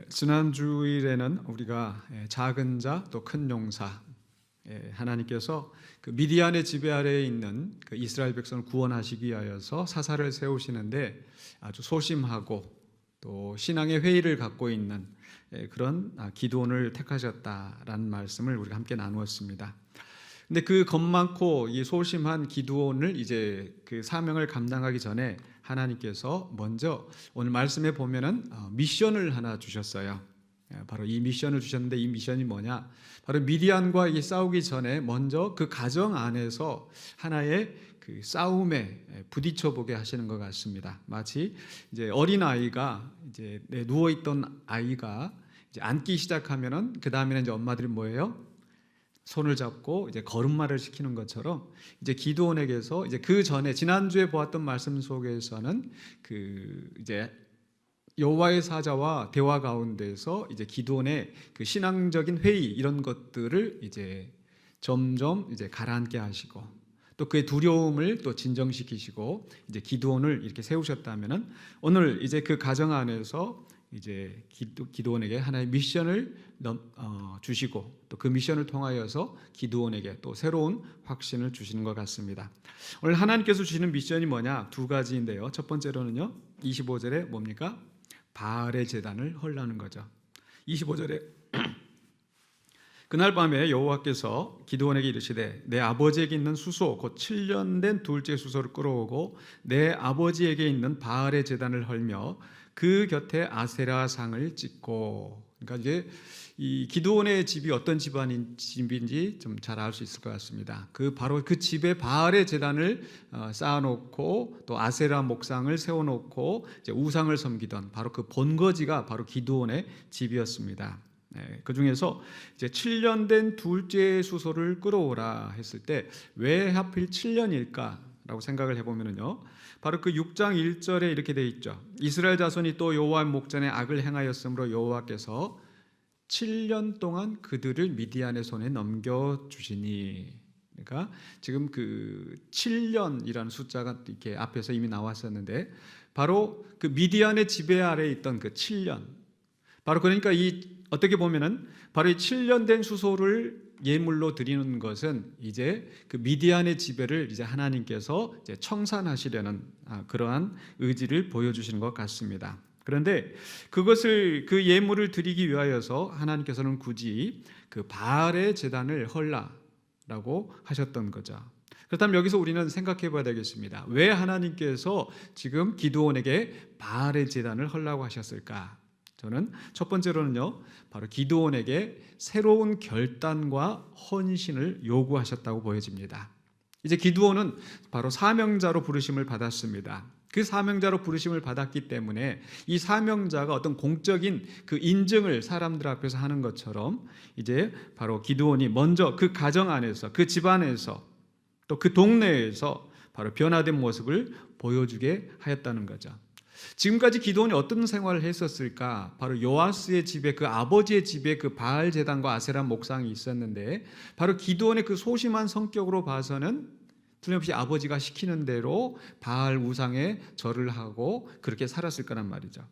지난 주일에는 우리가 작은 자 또 큰 용사, 하나님께서 그 미디안의 지배 아래에 있는 그 이스라엘 백성을 구원하시기 위하여서 사사를 세우시는데 아주 소심하고 또 신앙의 회의를 갖고 있는 그런 기드온을 택하셨다라는 말씀을 우리가 함께 나누었습니다. 근데 그 겁많고 이 소심한 기드온을 이제 그 사명을 감당하기 전에 하나님께서 먼저 오늘 말씀에 보면은 미션을 하나 주셨어요. 바로 이 미션을 주셨는데 이 미션이 뭐냐? 바로 미디안과 이 싸우기 전에 먼저 그 가정 안에서 하나의 그 싸움에 부딪혀 보게 하시는 것 같습니다. 마치 이제 어린 아이가 이제 누워 있던 아이가 이제 앉기 시작하면은 그 다음에는 이제 엄마들이 뭐예요? 손을 잡고 이제 걸음마를 시키는 것처럼 이제 기드온에게서 이제 그 전에 지난주에 보았던 말씀 속에서는 그 이제 여호와의 사자와 대화 가운데서 이제 기드온의 그 신앙적인 회의 이런 것들을 이제 점점 이제 가라앉게 하시고 또 그의 두려움을 또 진정시키시고 이제 기드온을 이렇게 세우셨다면은 오늘 이제 그 가정 안에서 이제 기드온에게 하나의 미션을 주시고 또 그 미션을 통하여서 기드온에게 또 새로운 확신을 주시는 것 같습니다. 오늘 하나님께서 주시는 미션이 뭐냐? 두 가지인데요. 첫 번째로는요. 25절에 뭡니까? 바알의 제단을 헐라는 거죠. 25절에 그날 밤에 여호와께서 기드온에게 이르시되 내 아버지에게 있는 수소 곧 7년 된 둘째 수소를 끌어오고 내 아버지에게 있는 바알의 제단을 헐며 그 곁에 아세라 상을 찍고, 그러니까 이제 이 기드온의 집이 어떤 집인지 좀 잘 알 수 있을 것 같습니다. 그 바로 그 집에 바알의 제단을 쌓아놓고 또 아세라 목상을 세워놓고 이제 우상을 섬기던 바로 그 본거지가 바로 기드온의 집이었습니다. 그 중에서 이제 7년 된 둘째 수소를 끌어오라 했을 때 왜 하필 7년일까라고 생각을 해보면요. 바로 그 6장 1절에 이렇게 되어 있죠. 이스라엘 자손이 또 여호와 목전에 악을 행하였으므로 여호와께서 7년 동안 그들을 미디안의 손에 넘겨주시니. 그러니까 지금 그 7년이라는 숫자가 이렇게 앞에서 이미 나왔었는데 바로 그 미디안의 지배 아래에 있던 그 7년, 바로 그러니까 이 어떻게 보면은 바로 이 7년 된 수소를 예물로 드리는 것은 이제 그 미디안의 지배를 이제 하나님께서 이제 청산하시려는 그러한 의지를 보여주시는 것 같습니다. 그런데 그것을 그 예물을 드리기 위하여서 하나님께서는 굳이 그 바알의 제단을 헐라라고 하셨던 거죠. 그렇다면 여기서 우리는 생각해 봐야 되겠습니다. 왜 하나님께서 지금 기드온에게 바알의 제단을 헐라고 하셨을까? 저는 첫 번째로는요, 바로 기드온에게 새로운 결단과 헌신을 요구하셨다고 보여집니다. 이제 기드온은 바로 사명자로 부르심을 받았습니다. 그 사명자로 부르심을 받았기 때문에 이 사명자가 어떤 공적인 그 인증을 사람들 앞에서 하는 것처럼 이제 바로 기드온이 먼저 그 가정 안에서 그 집안에서 또 그 동네에서 바로 변화된 모습을 보여주게 하였다는 거죠. 지금까지 기드온이 어떤 생활을 했었을까? 바로 요아스의 집에 그 아버지의 집에 그 바알 제단과 아세라 목상이 있었는데 바로 기드온의 그 소심한 성격으로 봐서는 틀림없이 아버지가 시키는 대로 바알 우상에 절을 하고 그렇게 살았을 거란 말이죠.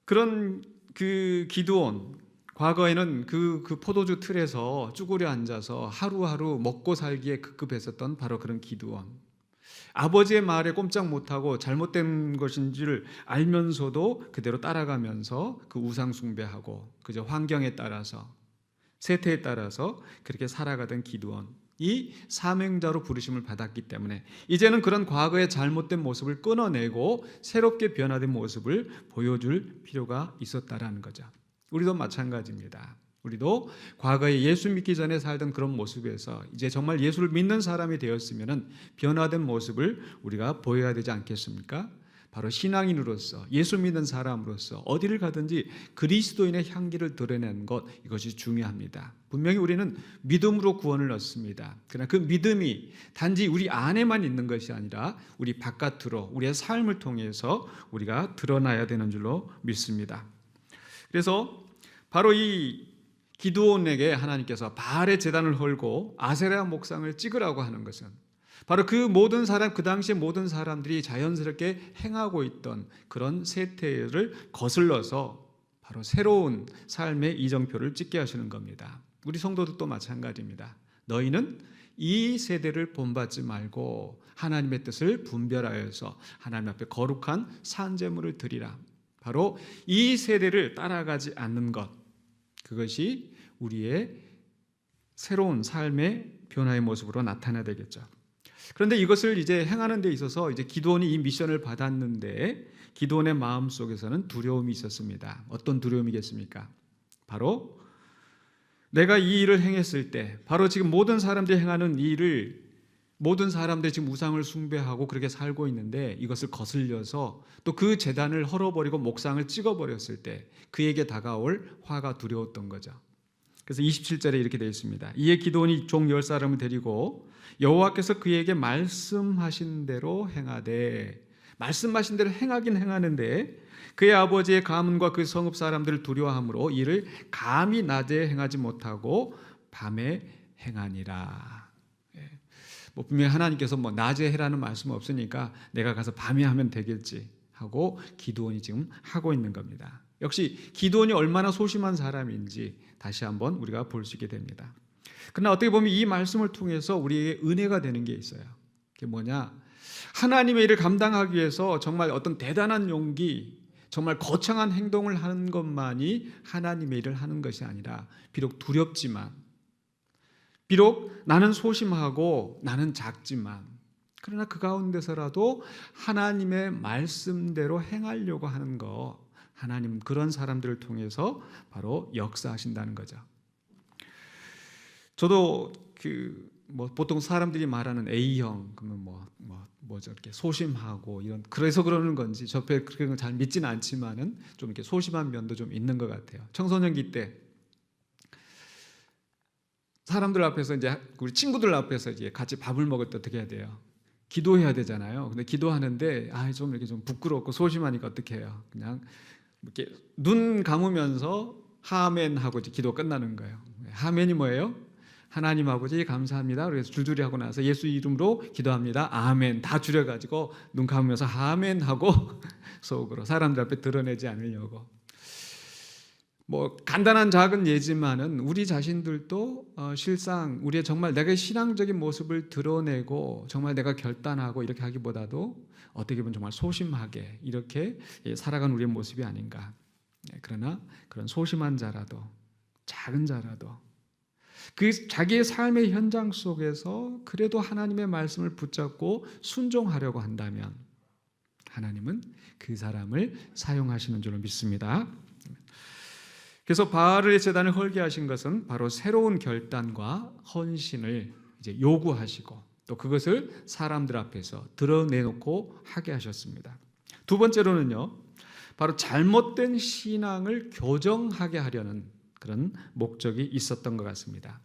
그런 그 기드온, 과거에는 그 포도주 틀에서 쭈그려 앉아서 하루하루 먹고 살기에 급급했었던 바로 그런 기드온. 아버지의 말에 꼼짝 못하고 잘못된 것인지를 알면서도 그대로 따라가면서 그 우상 숭배하고 그저 환경에 따라서 세태에 따라서 그렇게 살아가던 기드온, 이 사명자로 부르심을 받았기 때문에 이제는 그런 과거의 잘못된 모습을 끊어내고 새롭게 변화된 모습을 보여줄 필요가 있었다라는 거죠. 우리도 마찬가지입니다. 우리도 과거에 예수 믿기 전에 살던 그런 모습에서 이제 정말 예수를 믿는 사람이 되었으면 변화된 모습을 우리가 보여야 되지 않겠습니까? 바로 신앙인으로서 예수 믿는 사람으로서 어디를 가든지 그리스도인의 향기를 드러내는 것, 이것이 중요합니다. 분명히 우리는 믿음으로 구원을 얻습니다. 그러나 그 믿음이 단지 우리 안에만 있는 것이 아니라 우리 바깥으로 우리의 삶을 통해서 우리가 드러나야 되는 줄로 믿습니다. 그래서 바로 이 기드온에게 하나님께서 바알의 제단을 헐고 아세라 목상을 찍으라고 하는 것은 바로 그 모든 사람, 그 당시에 모든 사람들이 자연스럽게 행하고 있던 그런 세태를 거슬러서 바로 새로운 삶의 이정표를 찍게 하시는 겁니다. 우리 성도들도 마찬가지입니다. 너희는 이 세대를 본받지 말고 하나님의 뜻을 분별하여서 하나님 앞에 거룩한 산제물을 드리라. 바로 이 세대를 따라가지 않는 것, 그것이 우리의 새로운 삶의 변화의 모습으로 나타나야 되겠죠. 그런데 이것을 이제 행하는 데 있어서 이제 기드온이 이 미션을 받았는데 기드온의 마음 속에서는 두려움이 있었습니다. 어떤 두려움이겠습니까? 바로 내가 이 일을 행했을 때, 바로 지금 모든 사람들이 행하는 이 일을 모든 사람들이 지금 우상을 숭배하고 그렇게 살고 있는데 이것을 거슬려서 또 그 제단을 헐어버리고 목상을 찍어버렸을 때 그에게 다가올 화가 두려웠던 거죠. 그래서 27절에 이렇게 되어 있습니다. 이에 기드온이 종 10사람을 데리고 여호와께서 그에게 말씀하신 대로 행하되, 말씀하신 대로 행하긴 행하는데 그의 아버지의 가문과 그 성읍 사람들을 두려워함으로 이를 감히 낮에 행하지 못하고 밤에 행하니라. 뭐 분명히 하나님께서 뭐 낮에 해라는 말씀은 없으니까 내가 가서 밤에 하면 되겠지 하고 기드온이 지금 하고 있는 겁니다. 역시 기드온이 얼마나 소심한 사람인지 다시 한번 우리가 볼 수 있게 됩니다. 그러나 어떻게 보면 이 말씀을 통해서 우리에게 은혜가 되는 게 있어요. 그게 뭐냐? 하나님의 일을 감당하기 위해서 정말 어떤 대단한 용기, 정말 거창한 행동을 하는 것만이 하나님의 일을 하는 것이 아니라 비록 두렵지만, 비록 나는 소심하고 나는 작지만, 그러나 그 가운데서라도 하나님의 말씀대로 행하려고 하는 거, 하나님 그런 사람들을 통해서 바로 역사하신다는 거죠. 저도 보통 사람들이 말하는 A형, 그러면 뭐죠, 이렇게 소심하고 이런, 그래서 그러는 건지 저에 그런 걸 잘 믿지는 않지만은 좀 이렇게 소심한 면도 좀 있는 것 같아요. 청소년기 때 사람들 앞에서 이제 우리 친구들 앞에서 이제 같이 밥을 먹을 때 어떻게 해야 돼요? 기도해야 되잖아요. 근데 기도하는데 좀 이렇게 좀 부끄럽고 소심하니까 어떻게 해요? 그냥 이렇게 눈 감으면서 하멘 하고 이제 기도 끝나는 거예요. 하멘이 뭐예요? 하나님 아버지 감사합니다. 그래서 줄줄이 하고 나서 예수 이름으로 기도합니다. 아멘 다 줄여가지고 눈 감으면서 아멘 하고 속으로 사람들 앞에 드러내지 않으려고. 뭐 간단한 작은 예지만은 우리 자신들도 실상 우리의 정말 내가 신앙적인 모습을 드러내고 정말 내가 결단하고 이렇게 하기보다도 어떻게 보면 정말 소심하게 이렇게 살아가는 우리의 모습이 아닌가. 그러나 그런 소심한 자라도, 작은 자라도 그 자기의 삶의 현장 속에서 그래도 하나님의 말씀을 붙잡고 순종하려고 한다면 하나님은 그 사람을 사용하시는 줄로 믿습니다. 그래서 바알의 제단을 헐게 하신 것은 바로 새로운 결단과 헌신을 이제 요구하시고 또 그것을 사람들 앞에서 드러내놓고 하게 하셨습니다. 두 번째로는요, 바로 잘못된 신앙을 교정하게 하려는 그런 목적이 있었던 것 같습니다.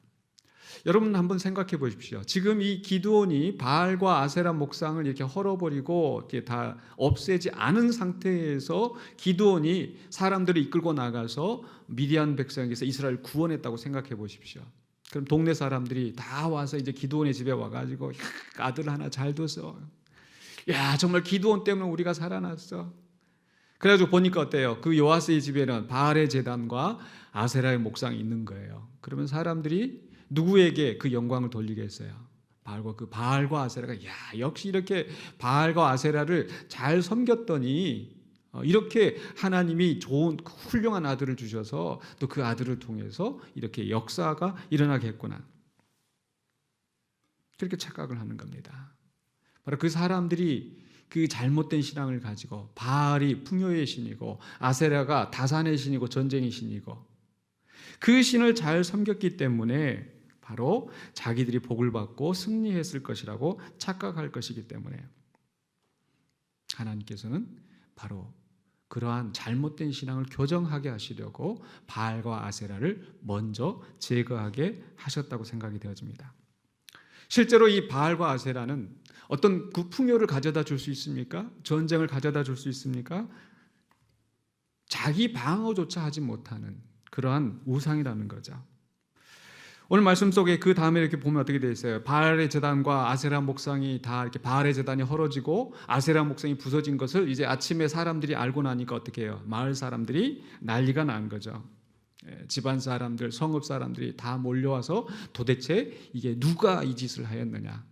여러분 한번 생각해 보십시오. 지금 이 기드온이 바알과 아세라 목상을 이렇게 헐어버리고 이렇게 다 없애지 않은 상태에서 기드온이 사람들을 이끌고 나가서 미디안 백성에게서 이스라엘을 구원했다고 생각해 보십시오. 그럼 동네 사람들이 다 와서 이제 기드온의 집에 와가지고 아들 하나 잘 뒀어. 야 정말 기드온 때문에 우리가 살아났어. 그래가지고 보니까 어때요? 그 요아스의 집에는 바알의 제단과 아세라의 목상이 있는 거예요. 그러면 사람들이 누구에게 그 영광을 돌리겠어요? 바알과 아세라가 역시 이렇게 바알과 아세라를 잘 섬겼더니 이렇게 하나님이 좋은 훌륭한 아들을 주셔서 또 그 아들을 통해서 이렇게 역사가 일어나겠구나. 그렇게 착각을 하는 겁니다. 바로 그 사람들이 그 잘못된 신앙을 가지고 바알이 풍요의 신이고 아세라가 다산의 신이고 전쟁의 신이고 그 신을 잘 섬겼기 때문에 바로 자기들이 복을 받고 승리했을 것이라고 착각할 것이기 때문에 하나님께서는 바로 그러한 잘못된 신앙을 교정하게 하시려고 바알과 아세라를 먼저 제거하게 하셨다고 생각이 되어집니다. 실제로 이 바알과 아세라는 어떤 그 풍요를 가져다 줄 수 있습니까? 전쟁을 가져다 줄 수 있습니까? 자기 방어조차 하지 못하는 그러한 우상이라는 거죠. 오늘 말씀 속에 그 다음에 이렇게 보면 어떻게 되어 있어요? 바알의 제단과 아세라 목상이 다 이렇게 바알의 제단이 헐어지고 아세라 목상이 부서진 것을 이제 아침에 사람들이 알고 나니까 어떻게 해요? 마을 사람들이 난리가 난 거죠. 집안 사람들, 성읍 사람들이 다 몰려와서 도대체 이게 누가 이 짓을 하였느냐?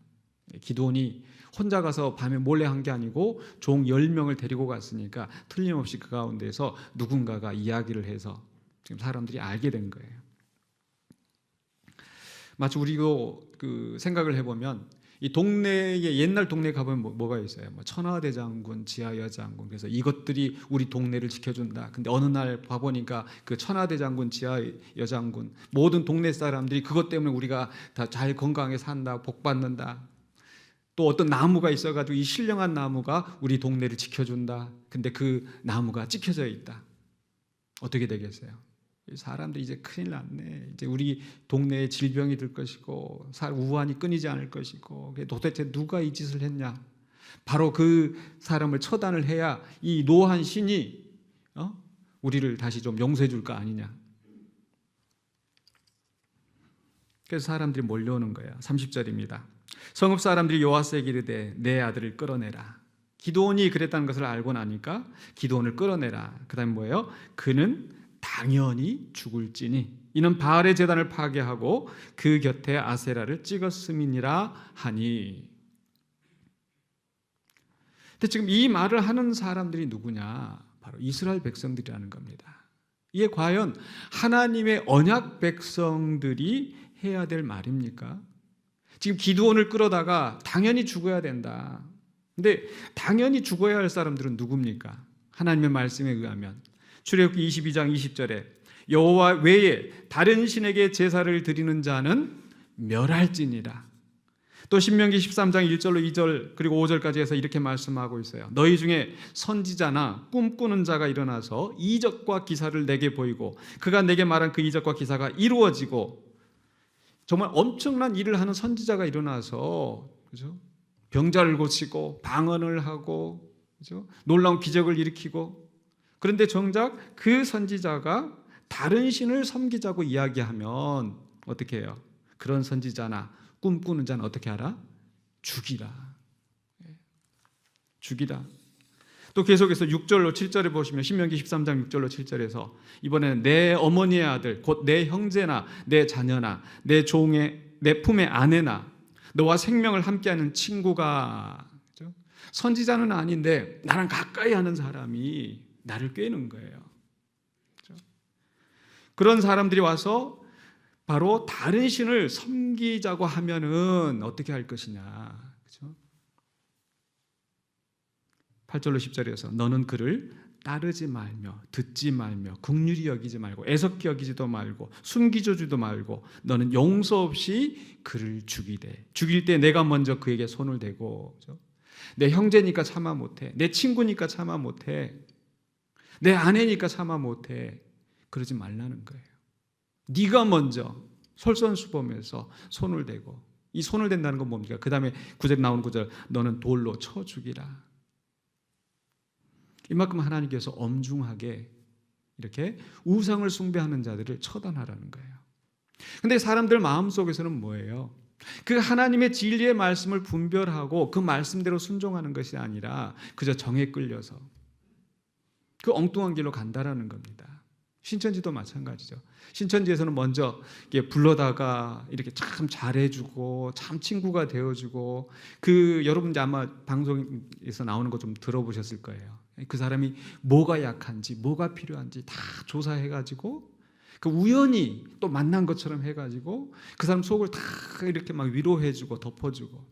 기드온이 혼자 가서 밤에 몰래 한 게 아니고 종 10명을 데리고 갔으니까 틀림없이 그 가운데서 누군가가 이야기를 해서 지금 사람들이 알게 된 거예요. 마치 우리도 그 생각을 해보면 이 동네에 옛날 동네 가보면 뭐가 있어요? 뭐 천하대장군, 지하여장군. 그래서 이것들이 우리 동네를 지켜준다. 근데 어느 날 봐보니까 그 천하대장군, 지하여장군 모든 동네 사람들이 그것 때문에 우리가 다 잘 건강하게 산다, 복 받는다. 또 어떤 나무가 있어가지고 이 신령한 나무가 우리 동네를 지켜준다. 근데 그 나무가 찍혀져 있다. 어떻게 되겠어요? 사람들이 이제 큰일 났네. 이제 우리 동네에 질병이 들 것이고 우환이 끊이지 않을 것이고 도대체 누가 이 짓을 했냐? 바로 그 사람을 처단을 해야 이 노한 신이 우리를 다시 좀 용서해 줄 거 아니냐? 그래서 사람들이 몰려오는 거예요. 30절입니다. 성읍 사람들이 여호와스에게 이르되 내 아들을 끌어내라. 기드온이 그랬다는 것을 알고 나니까 기드온을 끌어내라. 그다음에 뭐예요? 그는 당연히 죽을지니 이는 바알의 제단을 파괴하고 그 곁에 아세라를 찍었음이니라 하니. 근데 지금 이 말을 하는 사람들이 누구냐? 바로 이스라엘 백성들이라는 겁니다. 이게 과연 하나님의 언약 백성들이 해야 될 말입니까? 지금 기드온을 끌어다가 당연히 죽어야 된다. 근데 당연히 죽어야 할 사람들은 누굽니까? 하나님의 말씀에 의하면 출애굽기 22장 20절에 여호와 외에 다른 신에게 제사를 드리는 자는 멸할지니라. 또 신명기 13장 1절로 2절 그리고 5절까지 해서 이렇게 말씀하고 있어요. 너희 중에 선지자나 꿈꾸는 자가 일어나서 이적과 기사를 내게 보이고 그가 내게 말한 그 이적과 기사가 이루어지고, 정말 엄청난 일을 하는 선지자가 일어나서, 그죠? 병자를 고치고 방언을 하고, 그죠? 놀라운 기적을 일으키고. 그런데 정작 그 선지자가 다른 신을 섬기자고 이야기하면 어떻게 해요? 그런 선지자나 꿈꾸는 자는 어떻게 하라? 죽이라. 죽이라. 또 계속해서 6절로 7절에 보시면 신명기 13장 6절로 7절에서 이번에는 내 어머니의 아들 곧 내 형제나 내 자녀나 내 종의 내 품의 아내나 너와 생명을 함께하는 친구가, 그렇죠? 선지자는 아닌데 나랑 가까이 하는 사람이 나를 꾀는 거예요. 그렇죠? 그런 사람들이 와서 바로 다른 신을 섬기자고 하면은 어떻게 할 것이냐. 그렇죠? 8절로 10절에서 너는 그를 따르지 말며 듣지 말며 긍휼히 여기지 말고 애석히 여기지도 말고 숨기조지도 말고 너는 용서 없이 그를 죽이되 죽일 때 내가 먼저 그에게 손을 대고, 그렇죠? 내 형제니까 참아 못해, 내 친구니까 참아 못해, 내 아내니까 참아 못해, 그러지 말라는 거예요. 네가 먼저 솔선수범해서 손을 대고, 이 손을 댄다는 건 뭡니까? 그 다음에 9절에 나오는 9절 너는 돌로 쳐 죽이라. 이만큼 하나님께서 엄중하게 이렇게 우상을 숭배하는 자들을 처단하라는 거예요. 그런데 사람들 마음속에서는 뭐예요? 그 하나님의 진리의 말씀을 분별하고 그 말씀대로 순종하는 것이 아니라 그저 정에 끌려서 그 엉뚱한 길로 간다라는 겁니다. 신천지도 마찬가지죠. 신천지에서는 먼저 불러다가 이렇게 참 잘해주고 참 친구가 되어주고, 그 여러분 아마 방송에서 나오는 거 좀 들어보셨을 거예요. 그 사람이 뭐가 약한지 뭐가 필요한지 다 조사해가지고 그 우연히 또 만난 것처럼 해가지고 그 사람 속을 다 이렇게 막 위로해주고 덮어주고,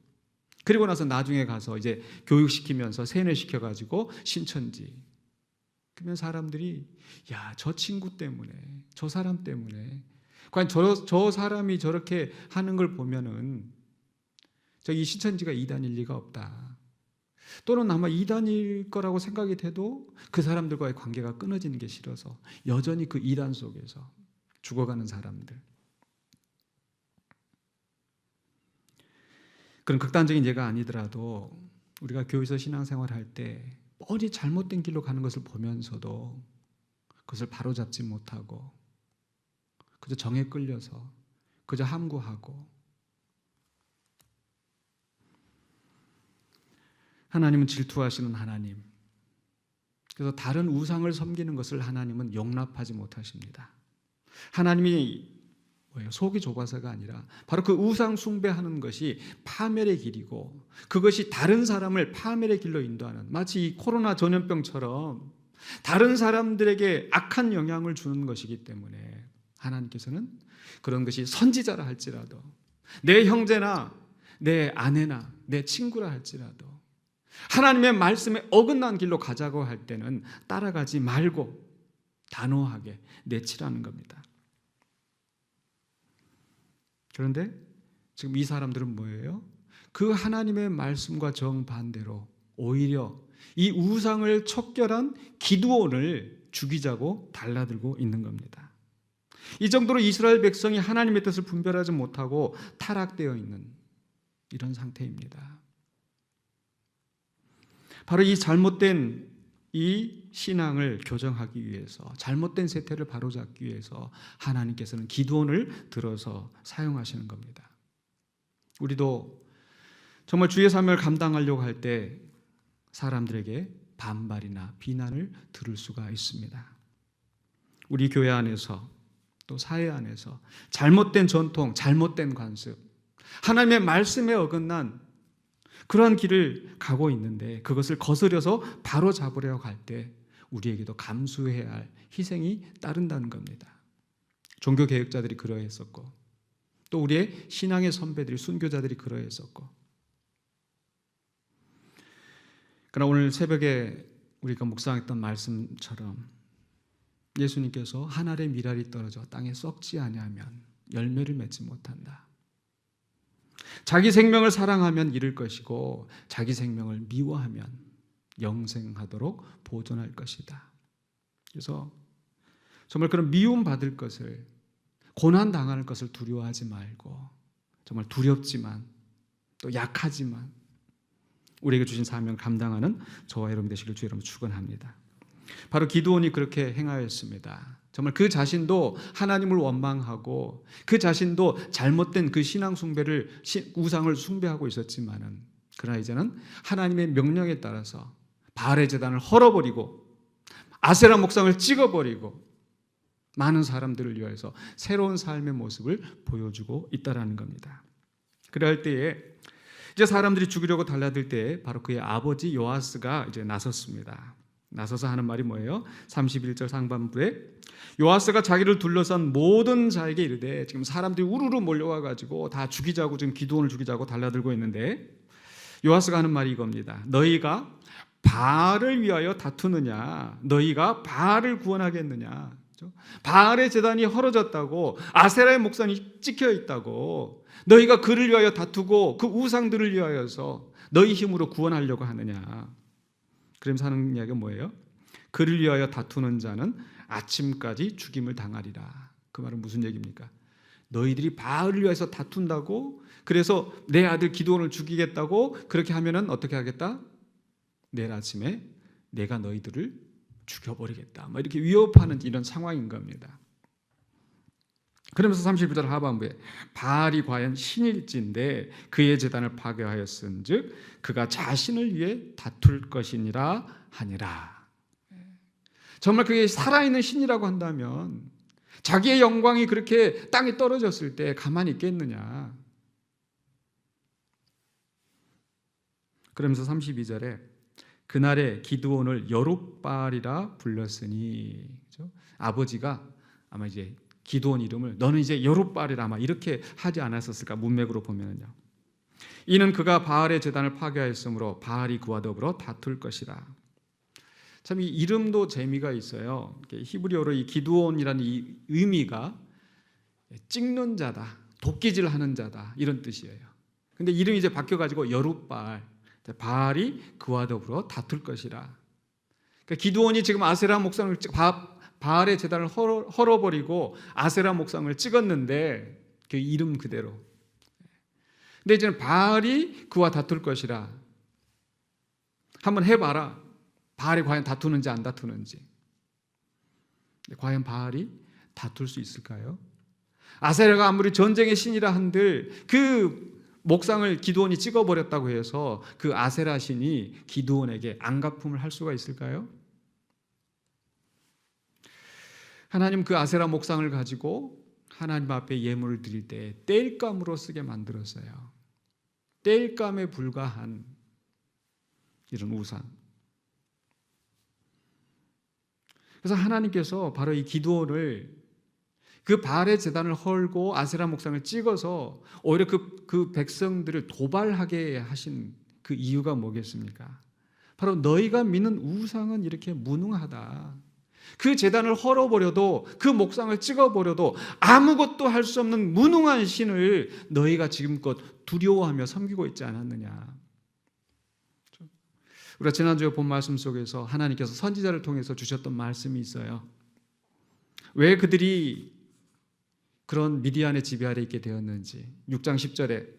그리고 나서 나중에 가서 이제 교육시키면서 세뇌시켜가지고 신천지. 그러면 사람들이 야, 저 친구 때문에, 저 사람 때문에, 과연 저 사람이 저렇게 하는 걸 보면은 저이 신천지가 이단일 리가 없다. 또는 아마 이단일 거라고 생각이 돼도 그 사람들과의 관계가 끊어지는 게 싫어서 여전히 그 이단 속에서 죽어가는 사람들. 그런 극단적인 예가 아니더라도 우리가 교회에서 신앙생활할 때 뻔히 잘못된 길로 가는 것을 보면서도 그것을 바로잡지 못하고 그저 정에 끌려서 그저 함구하고. 하나님은 질투하시는 하나님. 그래서 다른 우상을 섬기는 것을 하나님은 용납하지 못하십니다. 하나님이 속이 좁아서가 아니라 바로 그 우상 숭배하는 것이 파멸의 길이고, 그것이 다른 사람을 파멸의 길로 인도하는, 마치 이 코로나 전염병처럼 다른 사람들에게 악한 영향을 주는 것이기 때문에 하나님께서는 그런 것이 선지자라 할지라도, 내 형제나 내 아내나 내 친구라 할지라도 하나님의 말씀에 어긋난 길로 가자고 할 때는 따라가지 말고 단호하게 내치라는 겁니다. 그런데 지금 이 사람들은 뭐예요? 그 하나님의 말씀과 정반대로 오히려 이 우상을 척결한 기드온을 죽이자고 달라들고 있는 겁니다. 이 정도로 이스라엘 백성이 하나님의 뜻을 분별하지 못하고 타락되어 있는 이런 상태입니다. 바로 이 잘못된 이 신앙을 교정하기 위해서, 잘못된 세태를 바로잡기 위해서 하나님께서는 기드온을 들어서 사용하시는 겁니다. 우리도 정말 주의 사명을 감당하려고 할 때 사람들에게 반발이나 비난을 들을 수가 있습니다. 우리 교회 안에서 또 사회 안에서 잘못된 전통, 잘못된 관습, 하나님의 말씀에 어긋난 그러한 길을 가고 있는데 그것을 거스려서 바로 잡으려고 할 때 우리에게도 감수해야 할 희생이 따른다는 겁니다. 종교개혁자들이 그러했었고, 또 우리의 신앙의 선배들이, 순교자들이 그러했었고, 그러나 오늘 새벽에 우리가 묵상했던 말씀처럼 예수님께서 한 알의 밀알이 떨어져 땅에 썩지 아니하면 열매를 맺지 못한다. 자기 생명을 사랑하면 잃을 것이고 자기 생명을 미워하면 영생하도록 보존할 것이다. 그래서 정말 그런 미움받을 것을, 고난당할 것을 두려워하지 말고, 정말 두렵지만 또 약하지만 우리에게 주신 사명을 감당하는 저와 여러분 되시길 주의 이름으로 축원합니다. 바로 기드온이 그렇게 행하였습니다. 정말 그 자신도 하나님을 원망하고 그 자신도 잘못된 그 신앙 숭배를, 우상을 숭배하고 있었지만은, 그러나 이제는 하나님의 명령에 따라서 바알의 제단을 헐어버리고 아세라 목상을 찍어버리고 많은 사람들을 위하여서 새로운 삶의 모습을 보여주고 있다라는 겁니다. 그럴 때에 이제 사람들이 죽이려고 달라들 때 바로 그의 아버지 요아스가 이제 나섰습니다. 나서서 하는 말이 뭐예요? 31절 상반부에 요아스가 자기를 둘러싼 모든 자에게 이르되, 지금 사람들이 우르르 몰려와 가지고 다 죽이자고, 지금 기드온을 죽이자고 달라들고 있는데 요아스가 하는 말이 이겁니다. 너희가 바알을 위하여 다투느냐? 너희가 바알을 구원하겠느냐? 바알의 제단이 헐어졌다고, 아세라의 목상이 찍혀 있다고, 너희가 그를 위하여 다투고 그 우상들을 위하여서 너희 힘으로 구원하려고 하느냐? 그러면서 하는 이야기가 뭐예요? 그를 위하여 다투는 자는 아침까지 죽임을 당하리라. 그 말은 무슨 얘기입니까? 너희들이 바알을 위해서 다툰다고, 그래서 내 아들 기드온을 죽이겠다고 그렇게 하면은 어떻게 하겠다? 내일 아침에 내가 너희들을 죽여버리겠다, 이렇게 위협하는 이런 상황인 겁니다. 그러면서 31절 하반부에 바알이 과연 신일진데 그의 제단을 파괴하였은즉 그가 자신을 위해 다툴 것이니라 하니라. 정말 그게 살아있는 신이라고 한다면 자기의 영광이 그렇게 땅에 떨어졌을 때 가만히 있겠느냐. 그러면서 32절에 그날에 기드온을 여룹바알이라 불렀으니, 그렇죠? 아버지가 아마 이제 기드온 이름을 너는 이제 여룹바알이라 아마 이렇게 하지 않았었을까, 문맥으로 보면요. 이는 그가 바알의 제단을 파괴하였으므로 바알이 그와 더불어 다툴 것이라. 참 이 이름도 재미가 있어요. 히브리어로 이 기드온이라는 이 의미가 찍는 자다, 도끼질하는 자다, 이런 뜻이에요. 근데 이름이 이제 바뀌어가지고 여룹바알, 바알이 그와 더불어 다툴 것이라. 그러니까 기드온이 지금 아세라 목상을, 바알의 제단을 헐어버리고 아세라 목상을 찍었는데 그 이름 그대로. 근데 이제는 바알이 그와 다툴 것이라. 한번 해봐라. 바알이 과연 다투는지 안 다투는지. 과연 바알이 다툴 수 있을까요? 아세라가 아무리 전쟁의 신이라 한들 그 목상을 기드온이 찍어버렸다고 해서 그 아세라 신이 기드온에게 안갚음을 할 수가 있을까요? 하나님 그 아세라 목상을 가지고 하나님 앞에 예물을 드릴 때 땔감으로 쓰게 만들었어요. 땔감에 불과한 이런 우상. 그래서 하나님께서 바로 이 기드온을 그 바알의 제단을 헐고 아세라 목상을 찍어서 오히려 그 백성들을 도발하게 하신 그 이유가 뭐겠습니까? 바로 너희가 믿는 우상은 이렇게 무능하다. 그 제단을 헐어버려도 그 목상을 찍어버려도 아무것도 할 수 없는 무능한 신을 너희가 지금껏 두려워하며 섬기고 있지 않았느냐. 우리가 지난주에 본 말씀 속에서 하나님께서 선지자를 통해서 주셨던 말씀이 있어요. 왜 그들이 그런 미디안의 지배 아래 있게 되었는지. 6장 10절에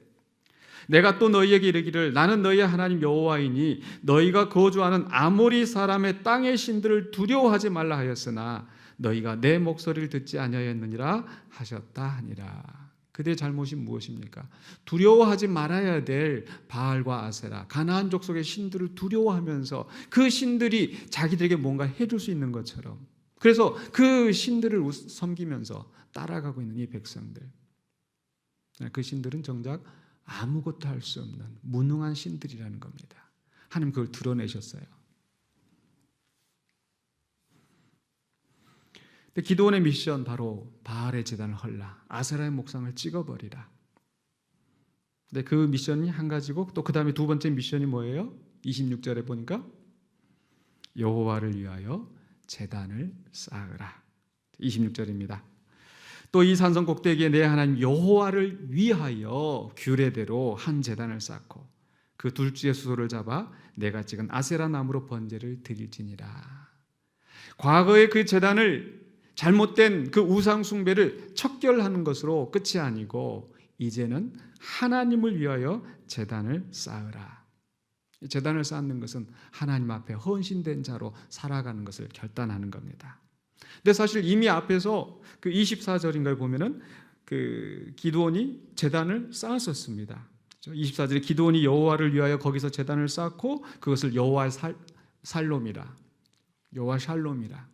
내가 또 너희에게 이르기를 나는 너희의 하나님 여호와이니 너희가 거주하는 아모리 사람의 땅의 신들을 두려워하지 말라 하였으나 너희가 내 목소리를 듣지 아니하였느니라 하셨다 하니라. 그들의 잘못이 무엇입니까? 두려워하지 말아야 될 바알과 아세라, 가나안 족속의 신들을 두려워하면서 그 신들이 자기들에게 뭔가 해줄 수 있는 것처럼, 그래서 그 신들을 섬기면서 따라가고 있는 이 백성들, 그 신들은 정작 아무것도 할 수 없는 무능한 신들이라는 겁니다. 하나님 그걸 드러내셨어요. 근데 기드온의 미션 바로 바알의 제단을 헐라, 아세라의 목상을 찍어버리라. 근데 그 미션이 한 가지고 또 그 다음에 두 번째 미션이 뭐예요? 26절에 보니까 여호와를 위하여 제단을 쌓으라. 26절입니다. 또 이 산성 꼭대기에 내 하나님 여호와를 위하여 규례대로 한 제단을 쌓고 그 둘째 수소를 잡아 내가 찍은 아세라 나무로 번제를 드릴지니라. 과거의 그 제단을 잘못된 그 우상 숭배를 척결하는 것으로 끝이 아니고 이제는 하나님을 위하여 제단을 쌓으라. 제단을 쌓는 것은 하나님 앞에 헌신된 자로 살아가는 것을 결단하는 겁니다. 근데 사실 이미 앞에서 그 24절인가에 보면은 그 기드온이 제단을 쌓았었습니다. 24절에 기드온이 여호와를 위하여 거기서 제단을 쌓고 그것을 여호와 샬롬이라. 여호와 샬롬이라.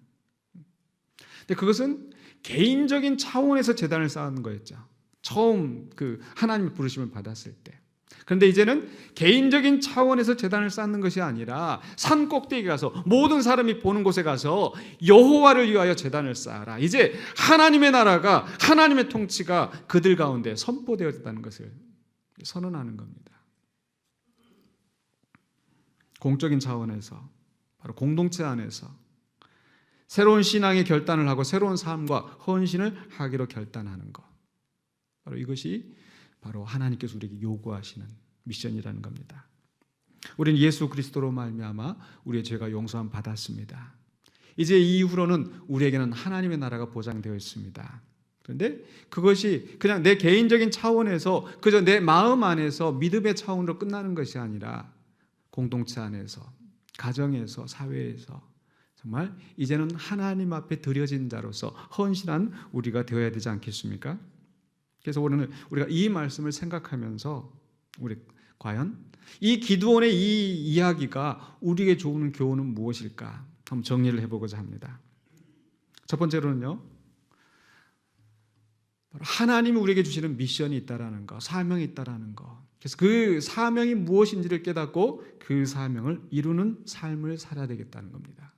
근데 그것은 개인적인 차원에서 제단을 쌓은 거였죠. 처음 그 하나님의 부르심을 받았을 때. 그런데 이제는 개인적인 차원에서 제단을 쌓는 것이 아니라 산 꼭대기에 가서 모든 사람이 보는 곳에 가서 여호와를 위하여 제단을 쌓아라. 이제 하나님의 나라가, 하나님의 통치가 그들 가운데 선포되었다는 것을 선언하는 겁니다. 공적인 차원에서, 바로 공동체 안에서 새로운 신앙의 결단을 하고 새로운 삶과 헌신을 하기로 결단하는 것, 바로 이것이 바로 하나님께서 우리에게 요구하시는 미션이라는 겁니다. 우리는 예수 그리스도로 말미암아 우리의 죄가 용서함 받았습니다. 이제 이후로는 우리에게는 하나님의 나라가 보장되어 있습니다. 그런데 그것이 그냥 내 개인적인 차원에서 그저 내 마음 안에서 믿음의 차원으로 끝나는 것이 아니라 공동체 안에서, 가정에서, 사회에서 정말 이제는 하나님 앞에 드려진 자로서 헌신한 우리가 되어야 되지 않겠습니까? 그래서 오늘 우리가 이 말씀을 생각하면서 우리 과연 이 기드온의 이 이야기가 우리에게 주는 교훈은 무엇일까? 한번 정리를 해보고자 합니다. 첫 번째로는요, 하나님이 우리에게 주시는 미션이 있다라는 거, 사명이 있다라는 거. 그래서 그 사명이 무엇인지를 깨닫고 그 사명을 이루는 삶을 살아야 되겠다는 겁니다.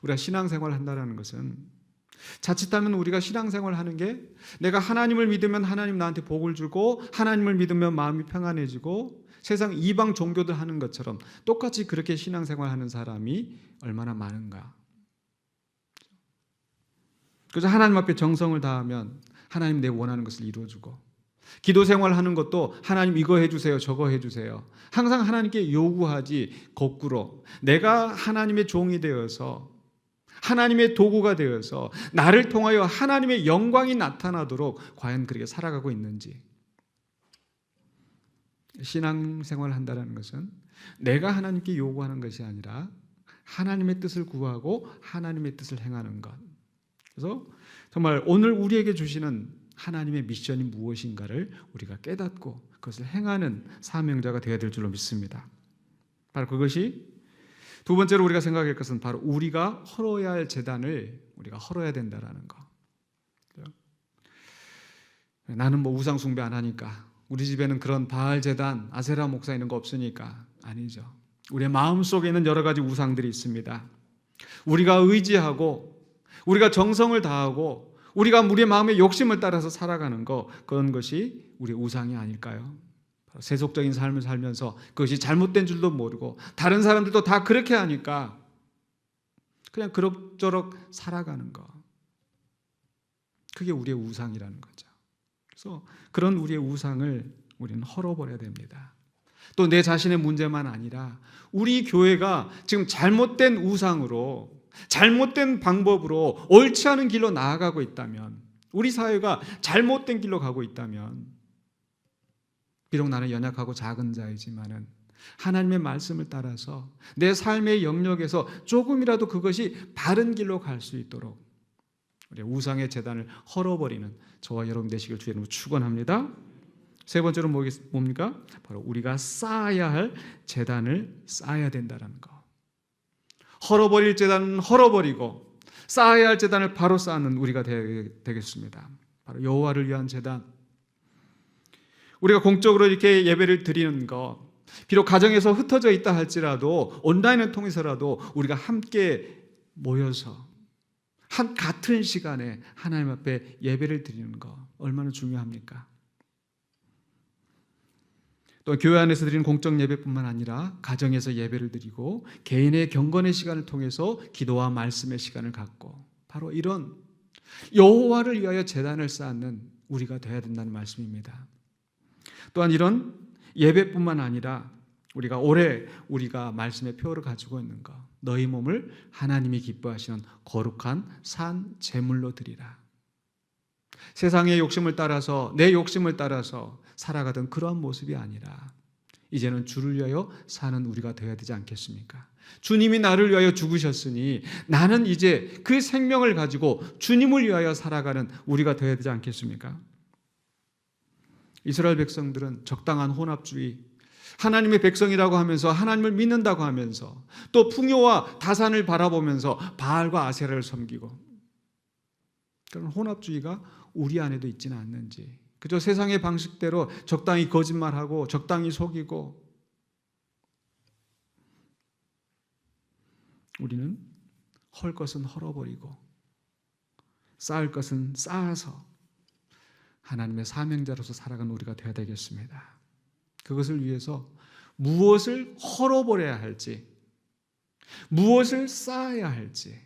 우리가 신앙생활을 한다는 것은 자칫하면 우리가 신앙생활을 하는 게 내가 하나님을 믿으면 하나님 나한테 복을 주고 하나님을 믿으면 마음이 평안해지고 세상 이방 종교들 하는 것처럼 똑같이 그렇게 신앙생활을 하는 사람이 얼마나 많은가. 그래서 하나님 앞에 정성을 다하면 하나님 내 원하는 것을 이루어주고, 기도 생활하는 것도 하나님 이거 해주세요, 저거 해주세요. 항상 하나님께 요구하지 거꾸로 내가 하나님의 종이 되어서, 하나님의 도구가 되어서 나를 통하여 하나님의 영광이 나타나도록 과연 그렇게 살아가고 있는지. 신앙생활을 한다는 것은 내가 하나님께 요구하는 것이 아니라 하나님의 뜻을 구하고 하나님의 뜻을 행하는 것. 그래서 정말 오늘 우리에게 주시는 하나님의 미션이 무엇인가를 우리가 깨닫고 그것을 행하는 사명자가 되어야 될 줄로 믿습니다. 바로 그것이 두 번째로 우리가 생각할 것은 바로 우리가 헐어야 할 제단을 우리가 헐어야 된다라는 거. 나는 뭐 우상 숭배 안 하니까, 우리 집에는 그런 바알 제단, 아세라 목사 있는 거 없으니까. 아니죠. 우리의 마음속에 있는 여러 가지 우상들이 있습니다. 우리가 의지하고 우리가 정성을 다하고 우리가 우리의 마음의 욕심을 따라서 살아가는 거, 그런 것이 우리의 우상이 아닐까요? 세속적인 삶을 살면서 그것이 잘못된 줄도 모르고 다른 사람들도 다 그렇게 하니까 그냥 그럭저럭 살아가는 거, 그게 우리의 우상이라는 거죠. 그래서 그런 우리의 우상을 우리는 헐어버려야 됩니다. 또 내 자신의 문제만 아니라 우리 교회가 지금 잘못된 우상으로, 잘못된 방법으로, 옳지 않은 길로 나아가고 있다면, 우리 사회가 잘못된 길로 가고 있다면, 비록 나는 연약하고 작은 자이지만은 하나님의 말씀을 따라서 내 삶의 영역에서 조금이라도 그것이 바른 길로 갈 수 있도록 우리 우상의 제단을 헐어버리는 저와 여러분 되시길 주의 이름으로 축원합니다. 세 번째로 뭡니까? 바로 우리가 쌓아야 할 제단을 쌓아야 된다는 거. 헐어버릴 제단은 헐어버리고 쌓아야 할 제단을 바로 쌓는 우리가 되겠습니다. 바로 여호와를 위한 제단. 우리가 공적으로 이렇게 예배를 드리는 거, 비록 가정에서 흩어져 있다 할지라도 온라인을 통해서라도 우리가 함께 모여서 같은 시간에 하나님 앞에 예배를 드리는 거 얼마나 중요합니까? 또 교회 안에서 드리는 공적 예배뿐만 아니라 가정에서 예배를 드리고 개인의 경건의 시간을 통해서 기도와 말씀의 시간을 갖고, 바로 이런 여호와를 위하여 제단을 쌓는 우리가 되어야 된다는 말씀입니다. 또한 이런 예배뿐만 아니라 우리가 올해 우리가 말씀의 표를 가지고 있는 것, 너희 몸을 하나님이 기뻐하시는 거룩한 산 제물로 드리라. 세상의 욕심을 따라서, 내 욕심을 따라서 살아가던 그러한 모습이 아니라 이제는 주를 위하여 사는 우리가 되어야 되지 않겠습니까? 주님이 나를 위하여 죽으셨으니 나는 이제 그 생명을 가지고 주님을 위하여 살아가는 우리가 되어야 되지 않겠습니까? 이스라엘 백성들은 적당한 혼합주의, 하나님의 백성이라고 하면서 하나님을 믿는다고 하면서 또 풍요와 다산을 바라보면서 바알과 아세라를 섬기고, 그런 혼합주의가 우리 안에도 있지는 않는지, 그저 세상의 방식대로 적당히 거짓말하고 적당히 속이고, 우리는 헐 것은 헐어버리고 쌓을 것은 쌓아서 하나님의 사명자로서 살아가는 우리가 되어야 되겠습니다. 그것을 위해서 무엇을 헐어버려야 할지, 무엇을 쌓아야 할지,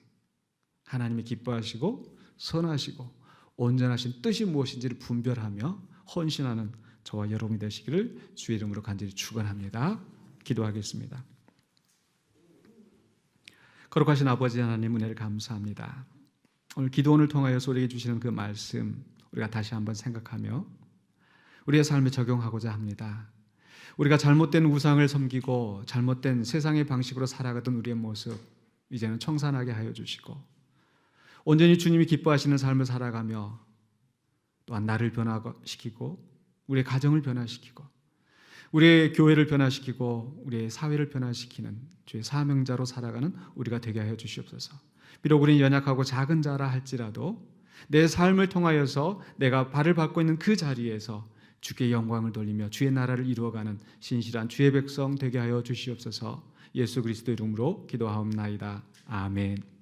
하나님이 기뻐하시고 선하시고 온전하신 뜻이 무엇인지를 분별하며 헌신하는 저와 여러분이 되시기를 주의 이름으로 간절히 축원합니다. 기도하겠습니다. 거룩하신 아버지 하나님, 은혜를 감사합니다. 오늘 기도원을 통하여서 우리에게 주시는 그 말씀 우리가 다시 한번 생각하며 우리의 삶에 적용하고자 합니다. 우리가 잘못된 우상을 섬기고 잘못된 세상의 방식으로 살아가던 우리의 모습 이제는 청산하게 하여 주시고, 온전히 주님이 기뻐하시는 삶을 살아가며 또한 나를 변화시키고 우리의 가정을 변화시키고 우리의 교회를 변화시키고 우리의 사회를 변화시키는 주의 사명자로 살아가는 우리가 되게 하여 주시옵소서. 비록 우리는 연약하고 작은 자라 할지라도 내 삶을 통하여서 내가 발을 밟고 있는 그 자리에서 주께 영광을 돌리며 주의 나라를 이루어가는 신실한 주의 백성 되게 하여 주시옵소서. 예수 그리스도 이름으로 기도하옵나이다. 아멘.